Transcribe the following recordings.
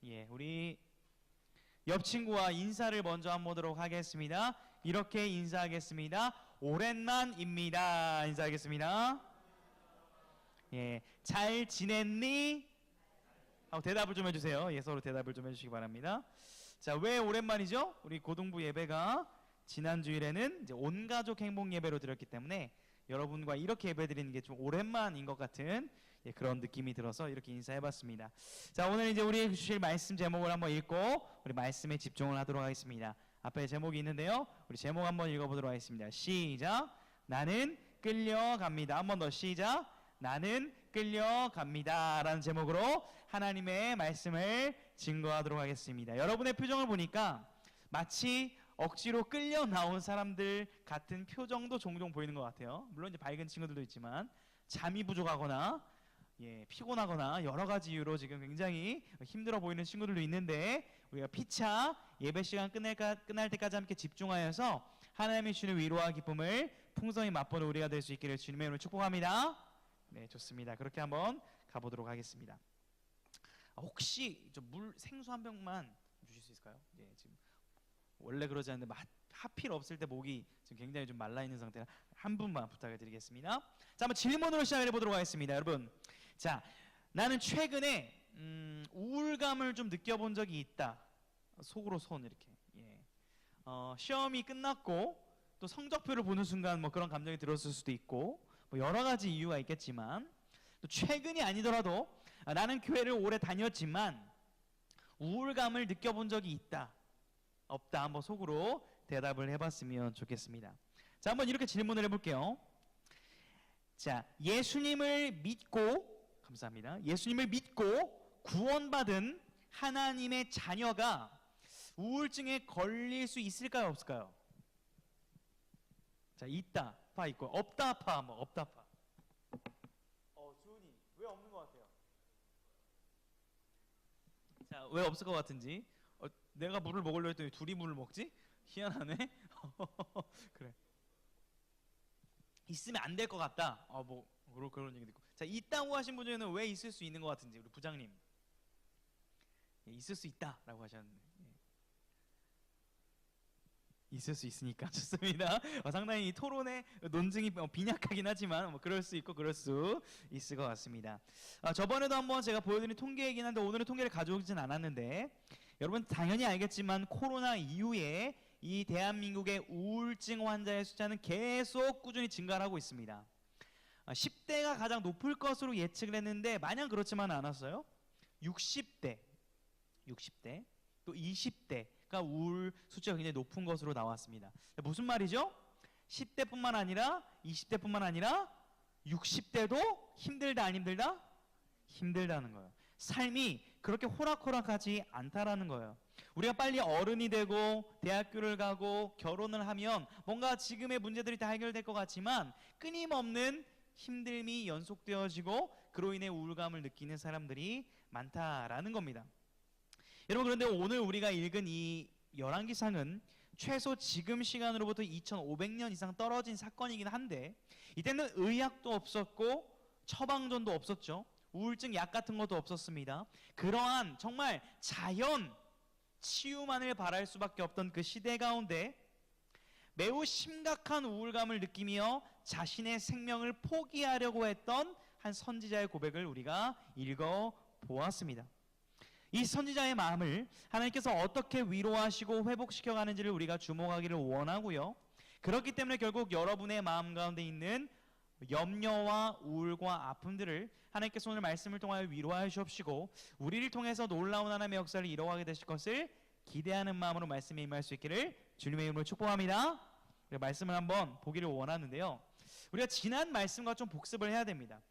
예, 우리 옆 친구와 인사를 먼저 한번 보도록 하겠습니다. 이렇게 인사하겠습니다. 오랜만입니다. 인사하겠습니다. 예, 잘 지냈니? 하고 대답을 좀 해주세요. 예, 서로 대답을 좀 해주시기 바랍니다. 자, 왜 오랜만이죠? 우리 고등부 예배가 지난 주일에는 이제 온 가족 행복 예배로 드렸기 때문에 여러분과 이렇게 예배 드리는 게 좀 오랜만인 것 같은 그런 느낌이 들어서 이렇게 인사해봤습니다. 자, 오늘 이제 우리 주실 말씀 제목을 한번 읽고 우리 말씀에 집중을 하도록 하겠습니다. 앞에 제목이 있는데요. 우리 제목 한번 읽어보도록 하겠습니다. 시작. 나는 끌려갑니다. 한 번 더 시작. 나는 끌려갑니다 라는 제목으로 하나님의 말씀을 증거하도록 하겠습니다. 여러분의 표정을 보니까 마치 억지로 끌려 나온 사람들 같은 표정도 종종 보이는 것 같아요. 물론 이제 밝은 친구들도 있지만 잠이 부족하거나 피곤하거나 여러 가지 이유로 지금 굉장히 힘들어 보이는 친구들도 있는데, 우리가 피차 예배 시간 끝날 때까지 함께 집중하여서 하나님이 주시는 위로와 기쁨을 풍성히 맛보는 우리가 될 수 있기를 주님의 이름으로 축복합니다. 네, 좋습니다. 그렇게 한번 가보도록 하겠습니다. 혹시 생수 한 병만 주실 수 있을까요? 예, 지금 원래 그러지 않는데 하필 없을 때 목이 지금 굉장히 좀 말라 있는 상태라 한 분만 부탁을 드리겠습니다. 자, 한번 질문으로 시작해 보도록 하겠습니다. 여러분, 자, 나는 최근에 우울감을 좀 느껴본 적이 있다. 속으로 손 이렇게. 예. 시험이 끝났고 또 성적표를 보는 순간 뭐 그런 감정이 들었을 수도 있고 뭐 여러 가지 이유가 있겠지만, 또 최근이 아니더라도 나는 교회를 오래 다녔지만 우울감을 느껴본 적이 있다, 없다, 한번 속으로 대답을 해봤으면 좋겠습니다. 자, 한번 이렇게 질문을 해볼게요. 자, 예수님을 믿고, 감사합니다. 예수님을 믿고 구원받은 하나님의 자녀가 우울증에 걸릴 수 있을까요, 없을까요? 자, 있다, 파 있고, 없다, 파, 뭐 없다, 파. 주은이 왜 없는 것 같아요? 자, 왜 없을 것 같은지. 내가 물을 먹으려 했더니 둘이 물을 먹지? 희한하네. 그래. 있으면 안 될 것 같다. 뭐 그런 얘기도 있고. 자, 있다고 하신 분 중에는 왜 있을 수 있는 것 같은지 우리 부장님. 예, 있을 수 있다라고 하셨는데. 예. 있을 수 있으니까 좋습니다. 상당히 이 토론의 논증이 빈약하긴 하지만 뭐 그럴 수 있고 그럴 수 있을 것 같습니다. 저번에도 한번 제가 보여드린 통계이긴 한데 오늘은 통계를 가져오진 않았는데, 여러분 당연히 알겠지만 코로나 이후에 이 대한민국의 우울증 환자의 숫자는 계속 꾸준히 증가를 하고 있습니다. 10대가 가장 높을 것으로 예측을 했는데 마냥 그렇지만은 않았어요. 60대 또 20대가 우울 수치가 굉장히 높은 것으로 나왔습니다. 무슨 말이죠? 10대뿐만 아니라 20대뿐만 아니라 60대도 힘들다, 안 힘들다? 힘들다는 거예요. 삶이 그렇게 호락호락하지 않다라는 거예요. 우리가 빨리 어른이 되고 대학교를 가고 결혼을 하면 뭔가 지금의 문제들이 다 해결될 것 같지만 끊임없는 힘듦이 연속되어지고 그로 인해 우울감을 느끼는 사람들이 많다라는 겁니다. 여러분, 그런데 오늘 우리가 읽은 이 열왕기상은 최소 지금 시간으로부터 2500년 이상 떨어진 사건이긴 한데, 이때는 의학도 없었고 처방전도 없었죠. 우울증 약 같은 것도 없었습니다. 그러한 정말 자연 치유만을 바랄 수밖에 없던 그 시대 가운데 매우 심각한 우울감을 느끼며 자신의 생명을 포기하려고 했던 한 선지자의 고백을 우리가 읽어보았습니다. 이 선지자의 마음을 하나님께서 어떻게 위로하시고 회복시켜 가는지를 우리가 주목하기를 원하고요. 그렇기 때문에 결국 여러분의 마음 가운데 있는 염려와 우울과 아픔들을 하나님께서 오늘 말씀을 통하여 위로하여 주옵시고 우리를 통해서 놀라운 하나님의 역사를 이뤄가게 되실 것을 기대하는 마음으로 말씀에 임할 수 있기를 주님의 이름으로 축복합니다. 말씀을 한번 보기를 원하는데요, 우리가 지난 말씀과 좀 복습을 해야 됩니다.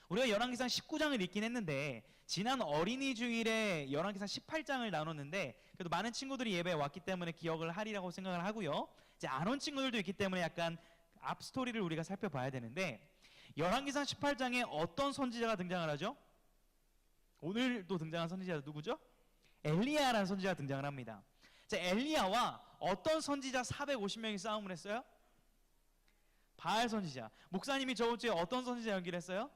우리가 열왕기상 19장을 읽긴 했는데 지난 어린이 주일에 열왕기상 18장을 나눴는데, 그래도 많은 친구들이 예배에 왔기 때문에 기억을 하리라고 생각을 하고요. 이제 안 온 친구들도 있기 때문에 약간 앞 스토리를 우리가 살펴봐야 되는데, 열왕기상 18장에 어떤 선지자가 등장을 하죠? 오늘도 등장한 선지자가 누구죠? 엘리야라는 선지자가 등장을 합니다. 자, 엘리야와 어떤 선지자 450명이 싸움을 했어요? 바알 선지자. 목사님이 저번 주에 어떤 선지자 연기를 했어요?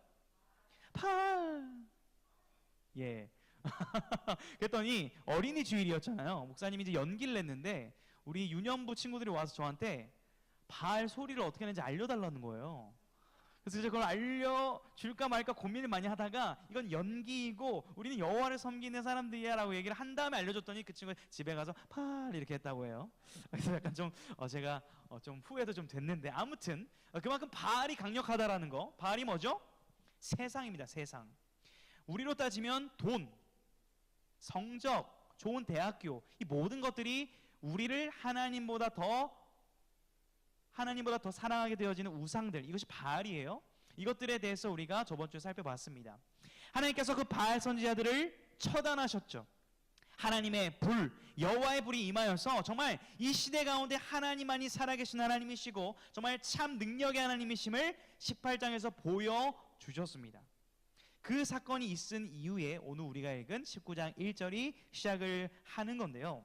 예, 그랬더니 어린이 주일이었잖아요. 목사님이 이제 연기를 냈는데 우리 유년부 친구들이 와서 저한테 바알 소리를 어떻게 하는지 알려달라는 거예요. 그래서 이제 그걸 알려줄까 말까 고민을 많이 하다가 이건 연기이고 우리는 여호와를 섬기는 사람들이야 라고 얘기를 한 다음에 알려줬더니 그 친구가 집에 가서 팔 이렇게 했다고 해요. 그래서 약간 좀 제가 좀 후회도 좀 됐는데, 아무튼 그만큼 바알이 강력하다라는 거. 바알이 뭐죠? 세상입니다. 세상. 우리로 따지면 돈, 성적, 좋은 대학교, 이 모든 것들이 우리를 하나님보다 더 사랑하게 되어지는 우상들, 이것이 바알이에요. 이것들에 대해서 우리가 저번 주에 살펴봤습니다. 하나님께서 그 바알 선지자들을 처단하셨죠. 하나님의 불, 여호와의 불이 임하여서 정말 이 시대 가운데 하나님만이 살아계신 하나님이시고 정말 참 능력의 하나님이심을 18장에서 보여주셨습니다. 그 사건이 있은 이후에 오늘 우리가 읽은 19장 1절이 시작을 하는 건데요.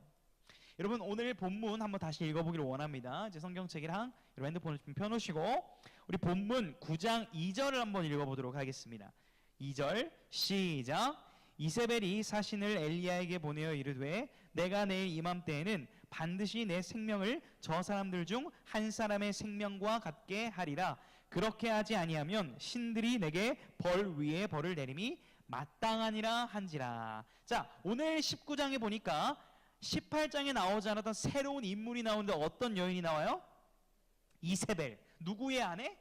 여러분, 오늘 본문 한번 다시 읽어보기를 원합니다. 이제 성경책이랑 여러분 핸드폰을 좀 펴놓으시고 우리 본문 9장 2절을 한번 읽어보도록 하겠습니다. 2절 시작. 이세벨이 사신을 엘리야에게 보내어 이르되 내가 내일 이맘때에는 반드시 내 생명을 저 사람들 중 한 사람의 생명과 같게 하리라. 그렇게 하지 아니하면 신들이 내게 벌 위에 벌을 내림이 마땅하니라 한지라. 자, 오늘 19장에 보니까 18장에 나오지 않았던 새로운 인물이 나오는데 어떤 여인이 나와요? 이세벨. 누구의 아내?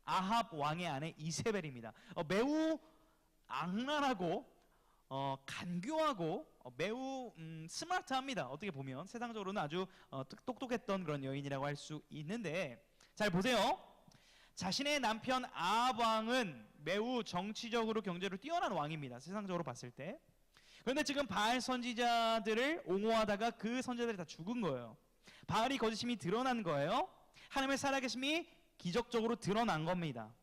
아합 왕의 아내 이세벨입니다. 매우 악랄하고 간교하고 매우 스마트합니다. 어떻게 보면 세상적으로는 아주 똑똑했던 그런 여인이라고 할 수 있는데, 잘 보세요. 자신의 남편 아합 왕은 매우 정치적으로 경제로 뛰어난 왕입니다. 세상적으로 봤을 때. 그런데 지금 바알 선지자들을 옹호하다가 그 선지자들이 다 죽은 거예요. 바알이 거짓임이 드러난 거예요. 하나님의 살아계심이 기적적으로 드러난 겁니다.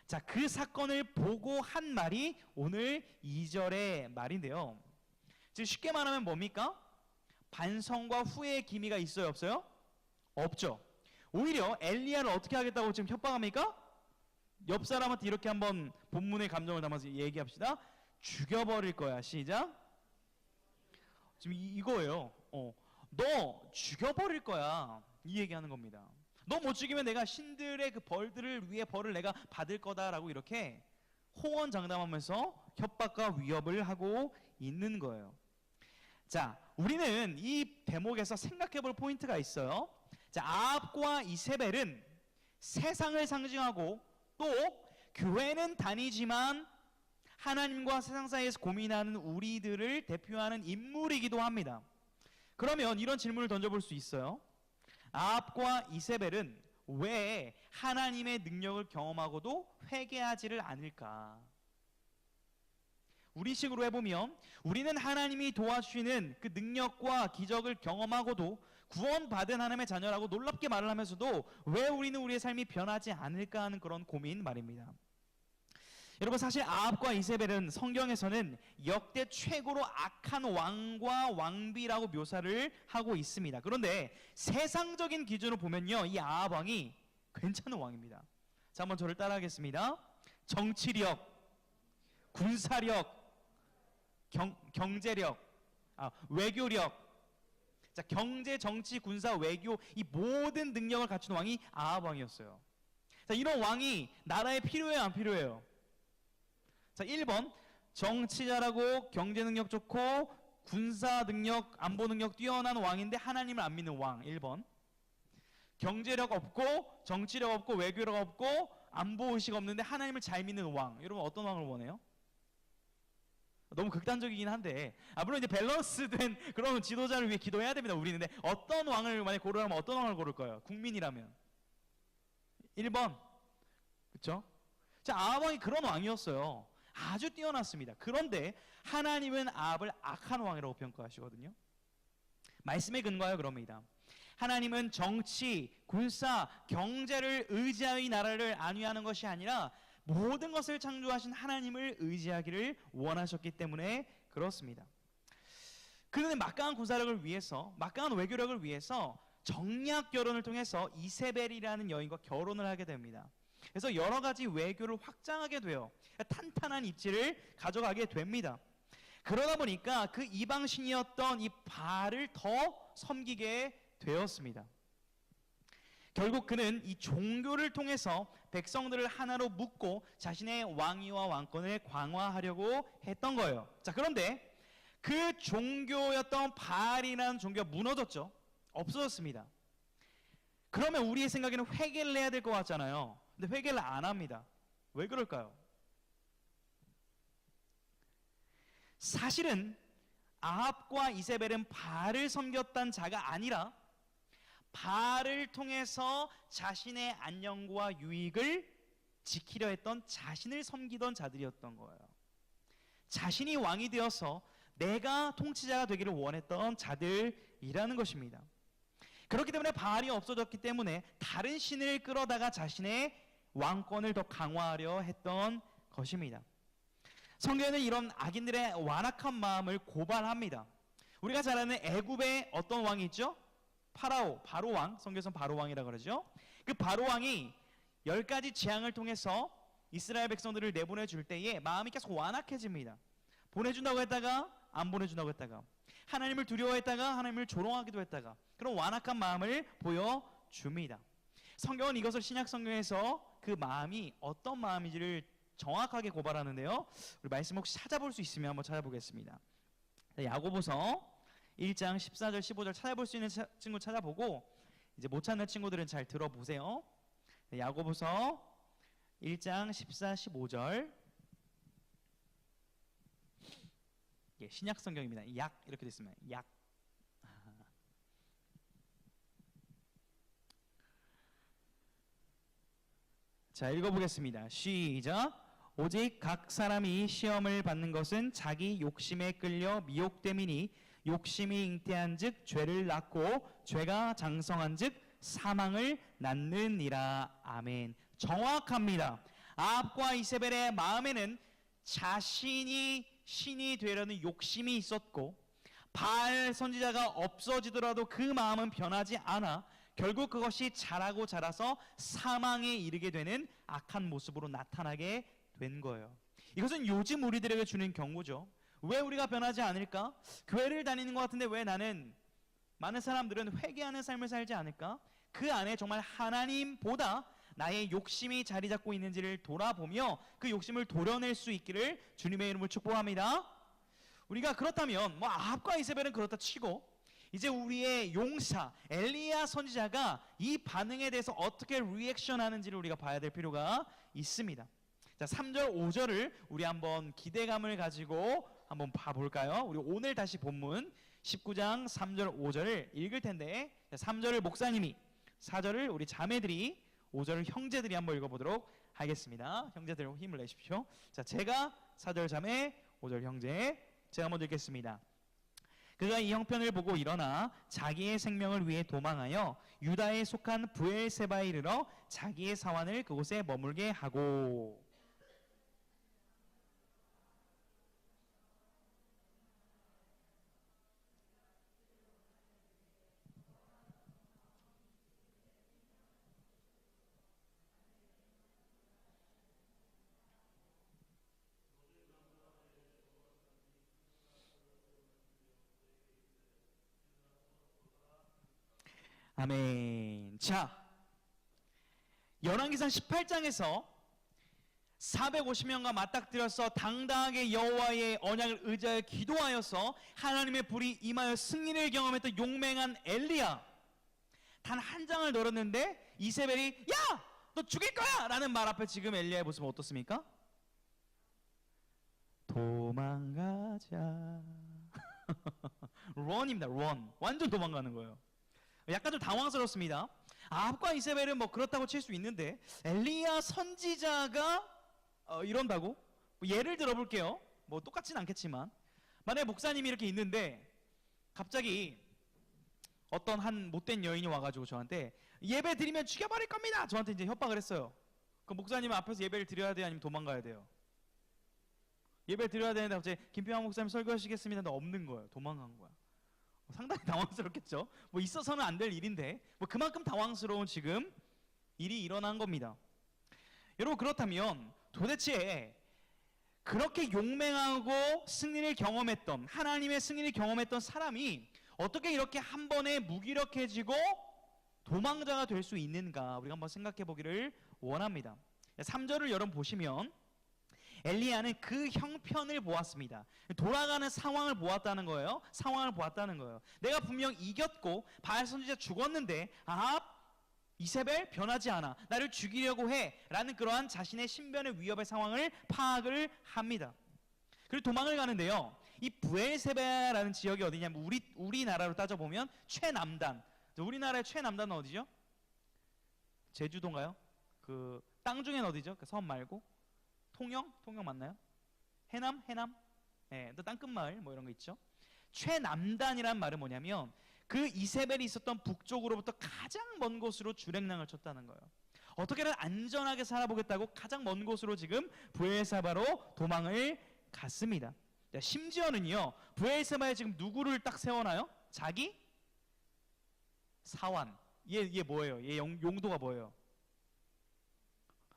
자, 그 사건을 보고 한 말이 오늘 2절의 말인데요. 지금 쉽게 말하면 뭡니까? 반성과 후회의 기미가 있어요, 없어요? 없죠. 오히려 엘리야를 어떻게 하겠다고 지금 협박합니까? 옆 사람한테 이렇게 한번 본문의 감정을 담아서 얘기합시다. 죽여버릴 거야. 시작. 지금 이거예요. 너 죽여버릴 거야. 이 얘기하는 겁니다. 너 못 죽이면 내가 신들의 그 벌들을 위해 벌을 내가 받을 거다라고 이렇게 호언장담하면서 협박과 위협을 하고 있는 거예요. 자, 우리는 이 대목에서 생각해볼 포인트가 있어요. 자, 아합과 이세벨은 세상을 상징하고 또 교회는 다니지만 하나님과 세상 사이에서 고민하는 우리들을 대표하는 인물이기도 합니다. 그러면 이런 질문을 던져볼 수 있어요. 아합과 이세벨은 왜 하나님의 능력을 경험하고도 회개하지를 않을까? 우리식으로 해보면 우리는 하나님이 도와주시는 그 능력과 기적을 경험하고도 구원받은 하나님의 자녀라고 놀랍게 말을 하면서도 왜 우리는 우리의 삶이 변하지 않을까 하는 그런 고민 말입니다. 여러분, 사실 아합과 이세벨은 성경에서는 역대 최고로 악한 왕과 왕비라고 묘사를 하고 있습니다. 그런데 세상적인 기준으로 보면요, 이 아합 왕이 괜찮은 왕입니다. 자, 한번 저를 따라하겠습니다. 정치력, 군사력, 경제력, 외교력. 자, 경제, 정치, 군사, 외교 이 모든 능력을 갖춘 왕이 아합 왕이었어요. 자, 이런 왕이 나라에 필요해요, 안 필요해요? 자, 1번 정치 잘하고 경제 능력 좋고 군사 능력, 안보 능력 뛰어난 왕인데 하나님을 안 믿는 왕. 1번. 경제력 없고 정치력 없고 외교력 없고 안보 의식 없는데 하나님을 잘 믿는 왕. 여러분, 어떤 왕을 원해요? 너무 극단적이긴 한데, 물론 이제 밸런스된 그런 지도자를 위해 기도해야 됩니다, 우리는. 근데 어떤 왕을 만약 고르라면 어떤 왕을 고를 거예요? 국민이라면 1번. 그렇죠? 자, 아합 왕이 그런 왕이었어요. 아주 뛰어났습니다. 그런데 하나님은 아합을 악한 왕이라고 평가하시거든요. 말씀에 근거하여 그럽니다. 하나님은 정치, 군사, 경제를 의지하여 이 나라를 안위하는 것이 아니라 모든 것을 창조하신 하나님을 의지하기를 원하셨기 때문에 그렇습니다. 그런데 막강한 군사력을 위해서, 막강한 외교력을 위해서 정략 결혼을 통해서 이세벨이라는 여인과 결혼을 하게 됩니다. 그래서 여러 가지 외교를 확장하게 돼요. 탄탄한 입지를 가져가게 됩니다. 그러다 보니까 그 이방신이었던 이 바알을 더 섬기게 되었습니다. 결국 그는 이 종교를 통해서 백성들을 하나로 묶고 자신의 왕위와 왕권을 강화하려고 했던 거예요. 자, 그런데 그 종교였던 바알이라는 종교가 무너졌죠. 없어졌습니다. 그러면 우리의 생각에는 회개를 해야 될 것 같잖아요. 근데 회개를 안 합니다. 왜 그럴까요? 사실은 아합과 이세벨은 바알을 섬겼던 자가 아니라 바알을 통해서 자신의 안녕과 유익을 지키려 했던, 자신을 섬기던 자들이었던 거예요. 자신이 왕이 되어서 내가 통치자가 되기를 원했던 자들이라는 것입니다. 그렇기 때문에 바알이 없어졌기 때문에 다른 신을 끌어다가 자신의 왕권을 더 강화하려 했던 것입니다. 성경에는 이런 악인들의 완악한 마음을 고발합니다. 우리가 잘 아는 애굽의 어떤 왕이 있죠? 파라오, 바로왕, 성경에서는 바로왕이라고 그러죠. 그 바로왕이 10가지 재앙을 통해서 이스라엘 백성들을 내보내 줄 때에 마음이 계속 완악해집니다. 보내준다고 했다가 안 보내준다고 했다가, 하나님을 두려워했다가 하나님을 조롱하기도 했다가, 그런 완악한 마음을 보여줍니다. 성경은 이것을 신약 성경에서 그 마음이 어떤 마음인지를 정확하게 고발하는데요. 우리 말씀 혹시 찾아볼 수 있으면 한번 찾아보겠습니다. 야고보서 1장 14절 15절 찾아볼 수 있는 친구 찾아보고, 이제 못 찾는 친구들은 잘 들어보세요. 야고보서 1장 14, 15절. 예, 신약 성경입니다. 약 이렇게 됐으면 약. 자, 읽어보겠습니다. 시작. 오직 각 사람이 시험을 받는 것은 자기 욕심에 끌려 미혹됨이니 욕심이 잉태한즉 죄를 낳고 죄가 장성한즉 사망을 낳느니라. 아멘. 정확합니다. 아합과 이세벨의 마음에는 자신이 신이 되려는 욕심이 있었고, 바알 선지자가 없어지더라도 그 마음은 변하지 않아 결국 그것이 자라고 자라서 사망에 이르게 되는 악한 모습으로 나타나게 된 거예요. 이것은 요즘 우리들에게 주는 경고죠. 왜 우리가 변하지 않을까? 교회를 다니는 것 같은데 왜 나는, 많은 사람들은 회개하는 삶을 살지 않을까? 그 안에 정말 하나님보다 나의 욕심이 자리 잡고 있는지를 돌아보며 그 욕심을 도려낼 수 있기를 주님의 이름으로 축복합니다. 우리가 그렇다면 뭐 아합과 이세벨은 그렇다 치고, 이제 우리의 용사 엘리야 선지자가 이 반응에 대해서 어떻게 리액션 하는지를 우리가 봐야 될 필요가 있습니다. 자, 3절 5절을 우리 한번 기대감을 가지고 한번 봐볼까요? 우리 오늘 다시 본문 19장 3절 5절을 읽을 텐데, 3절을 목사님이, 4절을 우리 자매들이, 5절을 형제들이 한번 읽어보도록 하겠습니다. 형제들 힘을 내십시오. 자, 제가 4절 자매, 5절 형제, 제가 먼저 읽겠습니다. 그가 이 형편을 보고 일어나 자기의 생명을 위해 도망하여 유다에 속한 브엘세바에 이르러 자기의 사환을 그곳에 머물게 하고. 아멘. 자, 열왕기상 18장에서 450명과 맞닥뜨려서 당당하게 여호와의 언약을 의지하여 기도하여서 하나님의 불이 임하여 승리를 경험했던 용맹한 엘리야, 단 한 장을 늘었는데 이세벨이 야! 너 죽일 거야! 라는 말 앞에 지금 엘리야의 모습은 어떻습니까? 도망가자. 런입니다. 런. 완전 도망가는 거예요. 약간 좀 당황스럽습니다. 아합과 이세벨은 뭐 그렇다고 칠 수 있는데 엘리야 선지자가 이런다고? 뭐 예를 들어볼게요. 뭐 똑같진 않겠지만, 만약에 목사님이 이렇게 있는데 갑자기 어떤 한 못된 여인이 와가지고 저한테 예배 드리면 죽여버릴 겁니다, 저한테 이제 협박을 했어요. 그럼 목사님은 앞에서 예배를 드려야 돼요, 아니면 도망가야 돼요? 예배를 드려야 되는데 갑자기 김평환 목사님 설교하시겠습니다 근데 없는 거예요. 도망간 거야. 상당히 당황스럽겠죠. 뭐 있어서는 안 될 일인데 뭐 그만큼 당황스러운 지금 일이 일어난 겁니다. 여러분, 그렇다면 도대체 그렇게 용맹하고 승리를 경험했던, 하나님의 승리를 경험했던 사람이 어떻게 이렇게 한 번에 무기력해지고 도망자가 될 수 있는가, 우리가 한번 생각해 보기를 원합니다. 3절을 여러분 보시면 엘리야는 그 형편을 보았습니다. 돌아가는 상황을 보았다는 거예요. 상황을 보았다는 거예요. 내가 분명 이겼고 바알 선지자 죽었는데 이세벨 변하지 않아, 나를 죽이려고 해 라는 그러한 자신의 신변의 위협의 상황을 파악을 합니다. 그리고 도망을 가는데요, 이 브엘세바라는 지역이 어디냐면 우리나라로 따져보면 최남단, 우리나라의 최남단은 어디죠? 제주도인가요? 그 땅 중엔 어디죠? 그 섬 말고 통영 맞나요? 해남? 네, 또 땅끝마을 뭐 이런 거 있죠. 최남단이란 말은 뭐냐면 그 이세벨이 있었던 북쪽으로부터 가장 먼 곳으로 주랭랑을 쳤다는 거예요. 어떻게든 안전하게 살아보겠다고 가장 먼 곳으로 지금 브엘세바로 도망을 갔습니다. 심지어는요, 브엘세바에 지금 누구를 딱 세워놔요? 자기 사환. 얘 뭐예요? 얘 용도가 뭐예요?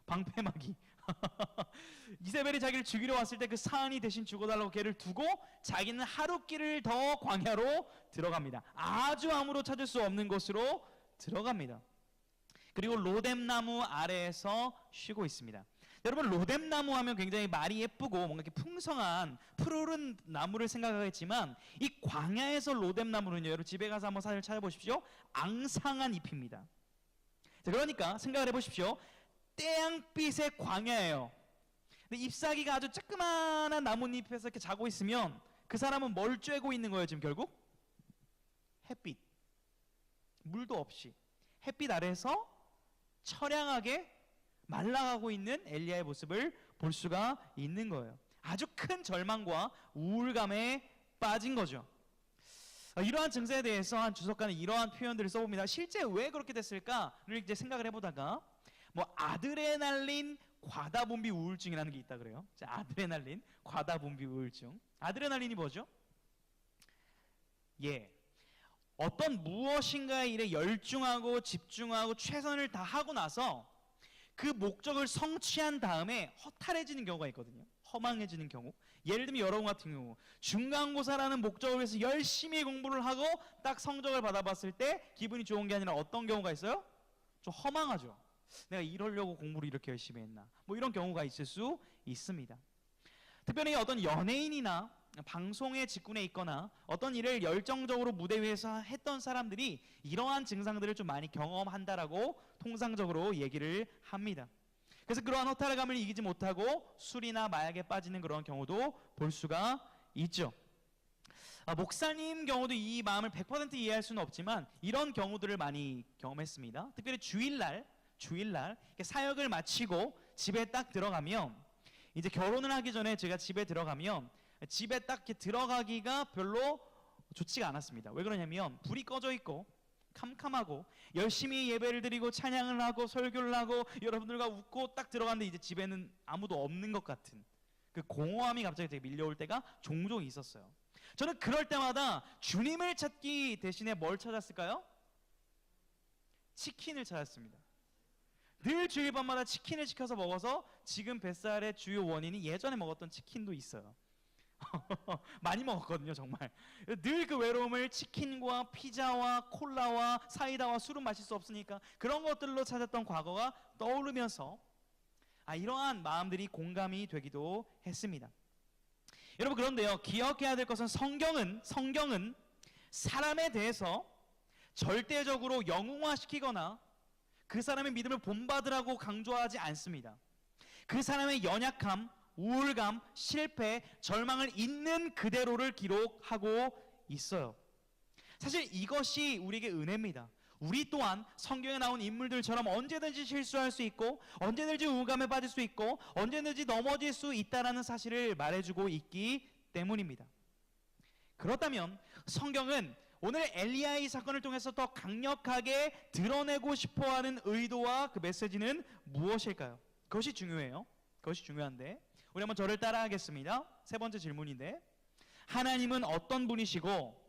방패막이. 이세벨이 자기를 죽이려 왔을 때 그 사안이 대신 죽어달라고 걔를 두고 자기는 하룻길을 더 광야로 들어갑니다. 아주 아무로 찾을 수 없는 곳으로 들어갑니다. 그리고 로뎀나무 아래에서 쉬고 있습니다. 여러분, 로뎀나무 하면 굉장히 말이 예쁘고 뭔가 이렇게 풍성한 푸르른 나무를 생각하겠지만 이 광야에서 로뎀나무는요, 여러분 집에 가서 한번 사진을 찾아보십시오. 앙상한 잎입니다. 자, 그러니까 생각을 해보십시오. 태양빛의 광야예요. 근데 잎사귀가 아주 조그마한 나뭇잎에서 이렇게 자고 있으면 그 사람은 뭘 쬐고 있는 거예요? 지금 결국 햇빛, 물도 없이 햇빛 아래에서 처량하게 말라가고 있는 엘리야의 모습을 볼 수가 있는 거예요. 아주 큰 절망과 우울감에 빠진 거죠. 이러한 증세에 대해서 한 주석가는 이러한 표현들을 써봅니다. 실제 왜 그렇게 됐을까를 이제 생각을 해보다가 뭐 아드레날린 과다분비 우울증이라는 게 있다 그래요. 아드레날린 과다분비 우울증. 아드레날린이 뭐죠? 어떤 무엇인가의 일에 열중하고 집중하고 최선을 다하고 나서 그 목적을 성취한 다음에 허탈해지는 경우가 있거든요. 허망해지는 경우. 예를 들면 여러분 같은 경우 중간고사라는 목적을 위해서 열심히 공부를 하고 딱 성적을 받아봤을 때 기분이 좋은 게 아니라 어떤 경우가 있어요? 좀 허망하죠. 내가 이러려고 공부를 이렇게 열심히 했나, 뭐 이런 경우가 있을 수 있습니다. 특별히 어떤 연예인이나 방송의 직군에 있거나 어떤 일을 열정적으로 무대 위에서 했던 사람들이 이러한 증상들을 좀 많이 경험한다라고 통상적으로 얘기를 합니다. 그래서 그러한 허탈감을 이기지 못하고 술이나 마약에 빠지는 그런 경우도 볼 수가 있죠. 목사님 경우도 이 마음을 100% 이해할 수는 없지만 이런 경우들을 많이 경험했습니다. 특별히 주일날 사역을 마치고 집에 딱 들어가면, 이제 결혼을 하기 전에 제가 집에 들어가면 집에 딱 이렇게 들어가기가 별로 좋지가 않았습니다. 왜 그러냐면 불이 꺼져 있고 캄캄하고 열심히 예배를 드리고 찬양을 하고 설교를 하고 여러분들과 웃고 딱 들어갔는데 이제 집에는 아무도 없는 것 같은 그 공허함이 갑자기 되게 밀려올 때가 종종 있었어요. 저는 그럴 때마다 주님을 찾기 대신에 뭘 찾았을까요? 치킨을 찾았습니다. 늘 주일밤마다 치킨을 시켜서 먹어서 지금 뱃살의 주요 원인이 예전에 먹었던 치킨도 있어요. 많이 먹었거든요, 정말. 늘 그 외로움을 치킨과 피자와 콜라와 사이다와 술은 마실 수 없으니까 그런 것들로 찾았던 과거가 떠오르면서 이러한 마음들이 공감이 되기도 했습니다. 여러분, 그런데요, 기억해야 될 것은 성경은 사람에 대해서 절대적으로 영웅화시키거나 그 사람의 믿음을 본받으라고 강조하지 않습니다. 그 사람의 연약함, 우울감, 실패, 절망을 있는 그대로를 기록하고 있어요. 사실 이것이 우리에게 은혜입니다. 우리 또한 성경에 나온 인물들처럼 언제든지 실수할 수 있고 언제든지 우울감에 빠질 수 있고 언제든지 넘어질 수 있다는 사실을 말해주고 있기 때문입니다. 그렇다면 성경은 오늘 엘리야의 사건을 통해서 더 강력하게 드러내고 싶어하는 의도와 그 메시지는 무엇일까요? 그것이 중요해요. 그것이 중요한데 우리 한번 저를 따라하겠습니다. 세 번째 질문인데, 하나님은 어떤 분이시고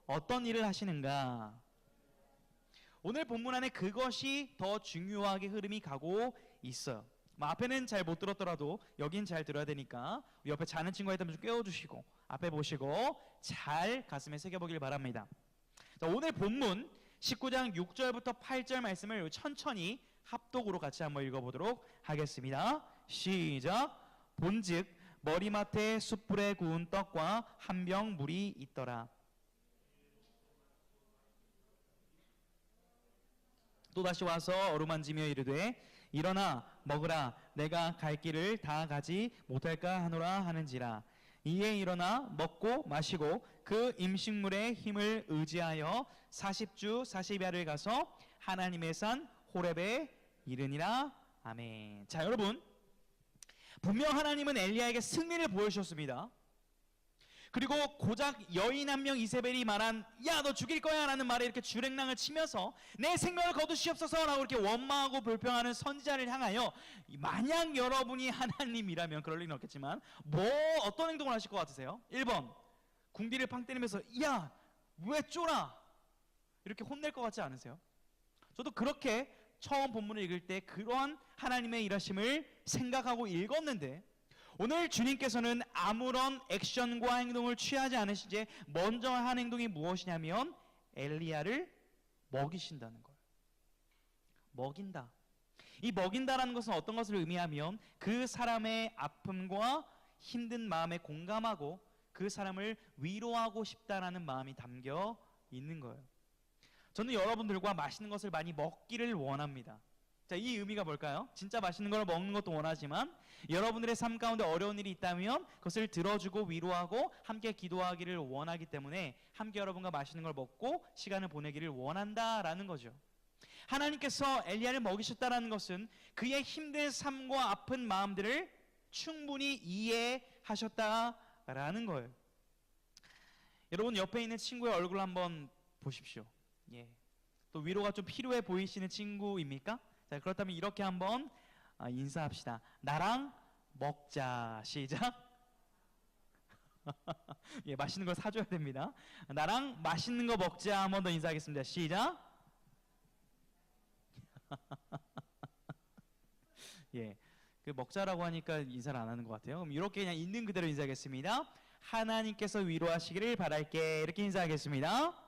어떤 일을 하시는가? 오늘 본문 안에 그것이 더 중요하게 흐름이 가고 있어요. 뭐 앞에는 잘 못 들었더라도 여긴 잘 들어야 되니까 옆에 자는 친구가 있다면 좀 깨워주시고 앞에 보시고 잘 가슴에 새겨보길 바랍니다. 자, 오늘 본문 19장 6절부터 8절 말씀을 천천히 합독으로 같이 한번 읽어보도록 하겠습니다. 시작. 본즉 머리맡에 숯불에 구운 떡과 한 병 물이 있더라. 또다시 와서 어루만지며 이르되 일어나 먹으라. 내가 갈 길을 다 가지 못할까 하노라 하는지라. 이에 일어나 먹고 마시고 그 음식물의 힘을 의지하여 40주 40야를 가서 하나님의 산 호렙에 이르니라. 아멘. 자, 여러분, 분명 하나님은 엘리야에게 승리를 보여주셨습니다. 그리고 고작 여인 한 명 이세벨이 말한 야 너 죽일 거야 라는 말에 이렇게 주랭랑을 치면서 내 생명을 거두시옵소서 라고 이렇게 원망하고 불평하는 선지자를 향하여 만약 여러분이 하나님이라면 그럴 리는 없겠지만 어떤 행동을 하실 것 같으세요? 1번 궁디를 팡 때리면서 야 왜 쫄아 이렇게 혼낼 것 같지 않으세요? 저도 그렇게 처음 본문을 읽을 때 그러한 하나님의 일하심을 생각하고 읽었는데 오늘 주님께서는 아무런 액션과 행동을 취하지 않으신 채 먼저 한 행동이 무엇이냐면 엘리야를 먹이신다는 거예요. 먹인다. 이 먹인다라는 것은 어떤 것을 의미하면 그 사람의 아픔과 힘든 마음에 공감하고 그 사람을 위로하고 싶다라는 마음이 담겨 있는 거예요. 저는 여러분들과 맛있는 것을 많이 먹기를 원합니다. 자, 이 의미가 뭘까요? 진짜 맛있는 걸 먹는 것도 원하지만 여러분들의 삶 가운데 어려운 일이 있다면 그것을 들어주고 위로하고 함께 기도하기를 원하기 때문에 함께 여러분과 맛있는 걸 먹고 시간을 보내기를 원한다라는 거죠. 하나님께서 엘리야를 먹이셨다라는 것은 그의 힘든 삶과 아픈 마음들을 충분히 이해하셨다라는 거예요. 여러분 옆에 있는 친구의 얼굴 한번 보십시오. 예. 또 위로가 좀 필요해 보이시는 친구입니까? 자, 그렇다면 이렇게 한번 인사합시다. 나랑 먹자. 시작. 예, 맛있는 걸 사줘야 됩니다. 나랑 맛있는 거 먹자. 한 번 더 인사하겠습니다. 시작. 예, 그 먹자라고 하니까 인사를 안 하는 것 같아요. 그럼 이렇게 그냥 있는 그대로 인사하겠습니다. 하나님께서 위로하시기를 바랄게. 이렇게 인사하겠습니다.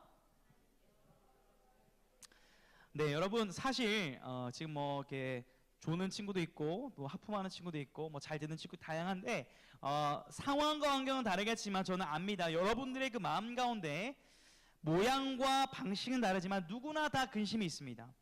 네, 여러분 사실 지금 뭐 이렇게 조는 친구도 있고 또 하품하는 친구도 있고 뭐 잘 듣는 친구 다양한데 상황과 환경은 다르겠지만 저는 압니다. 여러분들의 그 마음 가운데 모양과 방식은 다르지만 누구나 다 근심이 있습니다.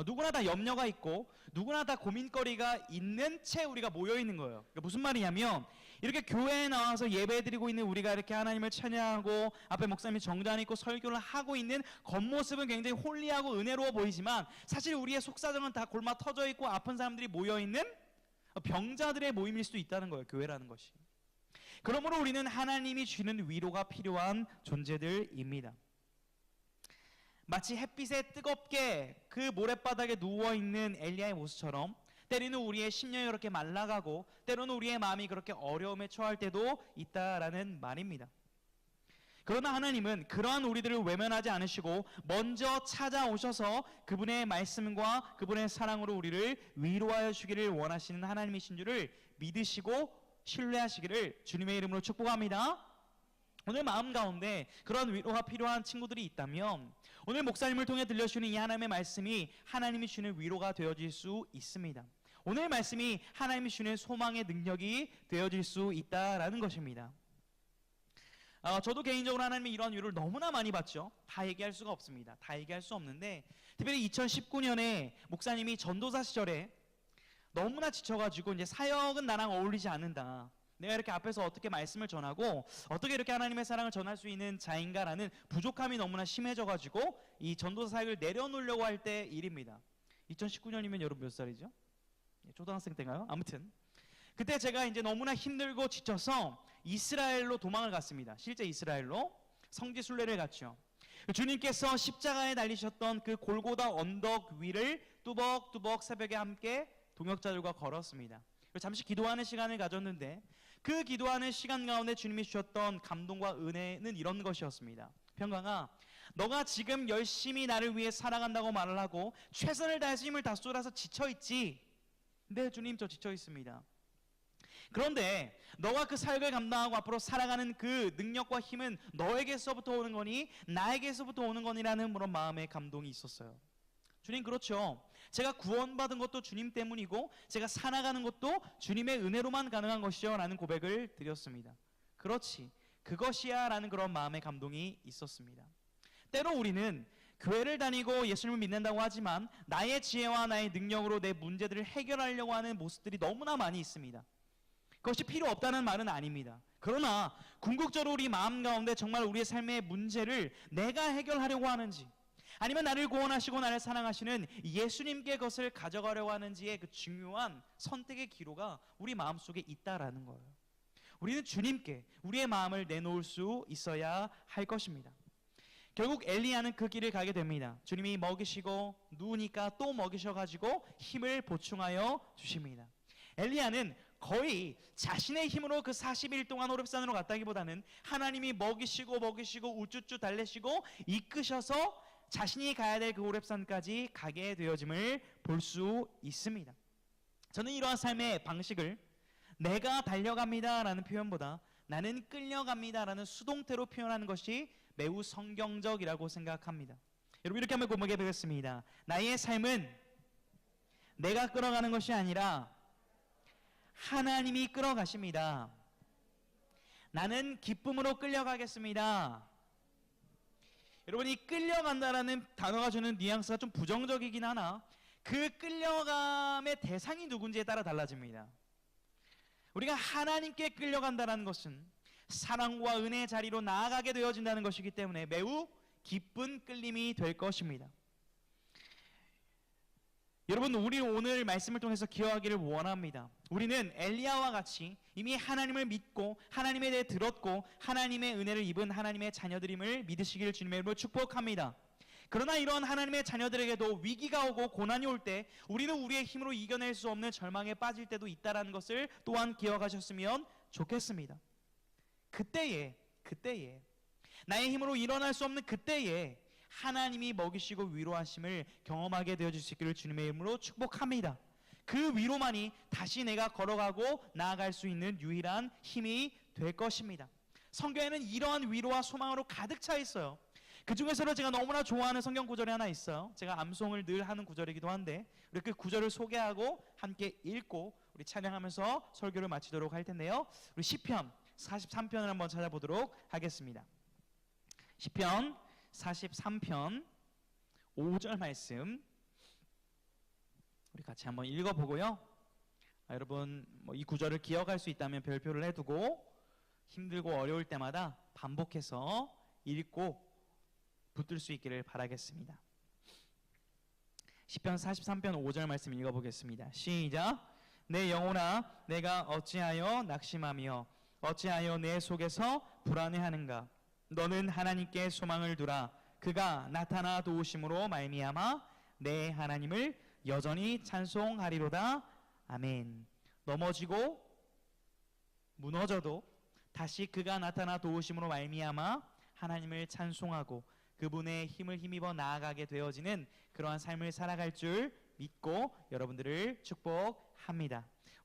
누구나 다 염려가 있고 누구나 다 고민거리가 있는 채 우리가 모여 있는 거예요. 그러니까 무슨 말이냐면 이렇게 교회에 나와서 예배드리고 있는 우리가 이렇게 하나님을 찬양하고 앞에 목사님이 정단 있고 설교를 하고 있는 겉모습은 굉장히 홀리하고 은혜로워 보이지만 사실 우리의 속사정은 다 골마 터져 있고 아픈 사람들이 모여 있는 병자들의 모임일 수도 있다는 거예요. 교회라는 것이. 그러므로 우리는 하나님이 주는 위로가 필요한 존재들입니다. 마치 햇빛에 뜨겁게 그 모래바닥에 누워있는 엘리야의 모습처럼 때로는 우리의 심령이 그렇게 말라가고 때로는 우리의 마음이 그렇게 어려움에 처할 때도 있다라는 말입니다. 그러나 하나님은 그러한 우리들을 외면하지 않으시고 먼저 찾아오셔서 그분의 말씀과 그분의 사랑으로 우리를 위로하여 주기를 원하시는 하나님이신 줄을 믿으시고 신뢰하시기를 주님의 이름으로 축복합니다. 오늘 마음 가운데 그런 위로가 필요한 친구들이 있다면 오늘 목사님을 통해 들려주는 이 하나님의 말씀이 하나님이 주는 위로가 되어질 수 있습니다. 오늘 말씀이 하나님이 주는 소망의 능력이 되어질 수 있다라는 것입니다. 저도 개인적으로 하나님의 이런 위로를 너무나 많이 받죠. 다 얘기할 수가 없습니다. 다 얘기할 수 없는데 특별히 2019년에 목사님이 전도사 시절에 너무나 지쳐가지고 이제 사역은 나랑 어울리지 않는다. 내가 이렇게 앞에서 어떻게 말씀을 전하고 어떻게 이렇게 하나님의 사랑을 전할 수 있는 자인가라는 부족함이 너무나 심해져가지고 이 전도사 사역을 내려놓으려고 할 때 일입니다. 2019년이면 여러분 몇 살이죠? 초등학생 때인가요? 아무튼 그때 제가 이제 너무나 힘들고 지쳐서 이스라엘로 도망을 갔습니다. 실제 이스라엘로 성지 순례를 갔죠. 주님께서 십자가에 달리셨던 그 골고다 언덕 위를 뚜벅뚜벅 새벽에 함께 동역자들과 걸었습니다. 잠시 기도하는 시간을 가졌는데 그 기도하는 시간 가운데 주님이 주셨던 감동과 은혜는 이런 것이었습니다. 평강아, 너가 지금 열심히 나를 위해 살아간다고 말을 하고 최선을 다해서 힘을 다 쏟아서 지쳐있지. 네 주님, 저 지쳐 있습니다. 그런데 너가 그 사역을 감당하고 앞으로 살아가는 그 능력과 힘은 너에게서부터 오는 거니 나에게서부터 오는 거니라는 그런 마음의 감동이 있었어요. 주님, 그렇죠. 제가 구원받은 것도 주님 때문이고 제가 살아가는 것도 주님의 은혜로만 가능한 것이죠 라는 고백을 드렸습니다. 그렇지, 그것이야 라는 그런 마음의 감동이 있었습니다. 때로 우리는 교회를 다니고 예수님을 믿는다고 하지만 나의 지혜와 나의 능력으로 내 문제들을 해결하려고 하는 모습들이 너무나 많이 있습니다. 그것이 필요 없다는 말은 아닙니다. 그러나 궁극적으로 우리 마음 가운데 정말 우리의 삶의 문제를 내가 해결하려고 하는지, 아니면 나를 구원하시고 나를 사랑하시는 예수님께 그것을 가져가려고 하는지의 그 중요한 선택의 기로가 우리 마음속에 있다라는 거예요. 우리는 주님께 우리의 마음을 내놓을 수 있어야 할 것입니다. 결국 엘리야는 그 길을 가게 됩니다. 주님이 먹이시고 누우니까 또 먹이셔가지고 힘을 보충하여 주십니다. 엘리야는 거의 자신의 힘으로 그 40일 동안 호렙산으로 갔다기보다는 하나님이 먹이시고 우쭈쭈 달래시고 이끄셔서 자신이 가야 될 그 호렙산까지 가게 되어짐을 볼 수 있습니다. 저는 이러한 삶의 방식을 내가 달려갑니다 라는 표현보다 나는 끌려갑니다 라는 수동태로 표현하는 것이 매우 성경적이라고 생각합니다. 여러분, 이렇게 한번 고백해 보겠습니다. 나의 삶은 내가 끌어가는 것이 아니라 하나님이 끌어가십니다. 나는 기쁨으로 끌려가겠습니다. 여러분, 이 끌려간다라는 단어가 주는 뉘앙스가 좀 부정적이긴 하나 그 끌려감의 대상이 누군지에 따라 달라집니다. 우리가 하나님께 끌려간다는 것은 사랑과 은혜의 자리로 나아가게 되어진다는 것이기 때문에 매우 기쁜 끌림이 될 것입니다. 여러분, 우리 오늘 말씀을 통해서 기억하기를 원합니다. 우리는 엘리야와 같이 이미 하나님을 믿고 하나님에 대해 들었고 하나님의 은혜를 입은 하나님의 자녀들임을 믿으시기를 주님의 이름으로 축복합니다. 그러나 이런 하나님의 자녀들에게도 위기가 오고 고난이 올 때 우리는 우리의 힘으로 이겨낼 수 없는 절망에 빠질 때도 있다는 것을 또한 기억하셨으면 좋겠습니다. 그때에 나의 힘으로 일어날 수 없는 그때에 하나님이 먹이시고 위로하심을 경험하게 되어질 수 있기를 주님의 이름으로 축복합니다. 그 위로만이 다시 내가 걸어가고 나아갈 수 있는 유일한 힘이 될 것입니다. 성경에는 이러한 위로와 소망으로 가득 차 있어요. 그 중에서도 제가 너무나 좋아하는 성경 구절이 하나 있어요. 제가 암송을 늘 하는 구절이기도 한데 우리 그 구절을 소개하고 함께 읽고 우리 찬양하면서 설교를 마치도록 할 텐데요. 우리 시편 43편을 한번 찾아보도록 하겠습니다. 시편 43편 5절 말씀 우리 같이 한번 읽어보고요. 여러분 이 구절을 기억할 수 있다면 별표를 해두고 힘들고 어려울 때마다 반복해서 읽고 붙들 수 있기를 바라겠습니다. 시편 43편 5절 말씀 읽어보겠습니다. 시작. 내 영혼아 내가 어찌하여 낙심하며 어찌하여 내 속에서 불안해하는가. 너는 하나님께 소망을 두라. 그가 나타나 도우심으로 말미암아 내 하나님을 여전히 찬송하리로다. 아멘. 넘어지고 무너져도 다시 그가 나타나 도우심으로 말미암아 하나님을 찬송하고 그분의 힘을 힘입어 나아가게 되어지는 그러한 삶을 살아갈 줄 믿고 여러분들을 축복합니다.